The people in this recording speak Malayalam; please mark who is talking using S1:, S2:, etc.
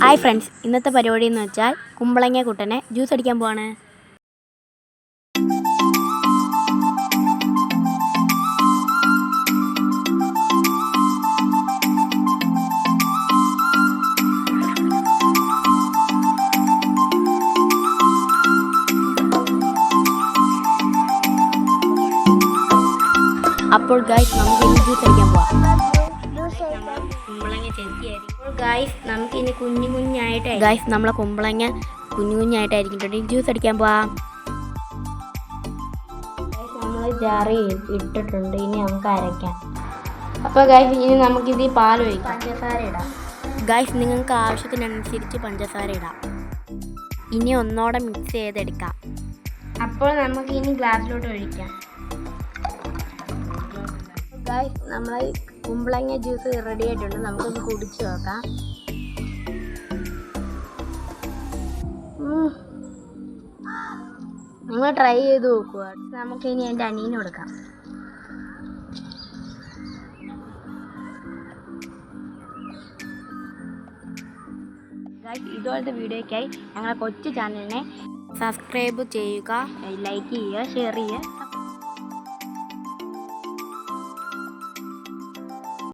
S1: ഹായ് ഫ്രണ്ട്സ്, ഇന്നത്തെ പരിപാടി എന്ന് വെച്ചാൽ കുമ്പളങ്ങ കുട്ടനെ ജ്യൂസ് അടിക്കാൻ പോവാണ്. അപ്പോൾ ഗായ്സ് നമുക്ക് ഇനി ജ്യൂസ് അടിക്കാൻ പോവാം. കുമ്പളങ്ങ ചെത്തിയായിരിക്കും. അപ്പോൾ ഗായ്സ് നമുക്ക് ഇനി നമ്മളെ കുമ്പളങ്ങ കുഞ്ഞായിട്ടായിരിക്കും ജ്യൂസ് അടിക്കാൻ പോവാം. നമ്മൾ ജാറി ഇട്ടിട്ടുണ്ട്, ഇനി നമുക്ക് അരയ്ക്കാം. അപ്പോൾ ഗായ്സ് ഇനി നമുക്കിത് പാൽ ഒഴിക്കാം, പഞ്ചസാര ഇടാം. ഗായ്സ് നിങ്ങൾക്ക് ആവശ്യത്തിനനുസരിച്ച് പഞ്ചസാര ഇടാം. ഇനി ഒന്നോടെ മിക്സ് ചെയ്തെടുക്കാം. അപ്പോൾ നമുക്ക് ഇനി ഗ്ലാസ്സിലോട്ട് ഒഴിക്കാം. ഗായ്സ് നമ്മൾ കുമ്പളങ്ങ ജ്യൂസ് റെഡി ആയിട്ടുണ്ട്, നമുക്കൊന്ന് കുടിച്ച് നോക്കാം. നിങ്ങൾ ട്രൈ ചെയ്ത് നോക്കുക. നമുക്ക് ഇനി എൻ്റെ അനിയന് കൊടുക്കാം. ഗായ്സ് ഇതുപോലത്തെ വീഡിയോയ്ക്കായി ഞങ്ങളെ കൊച്ചു ചാനലിനെ സബ്സ്ക്രൈബ് ചെയ്യുക, ലൈക്ക് ചെയ്യുക, ഷെയർ ചെയ്യുക.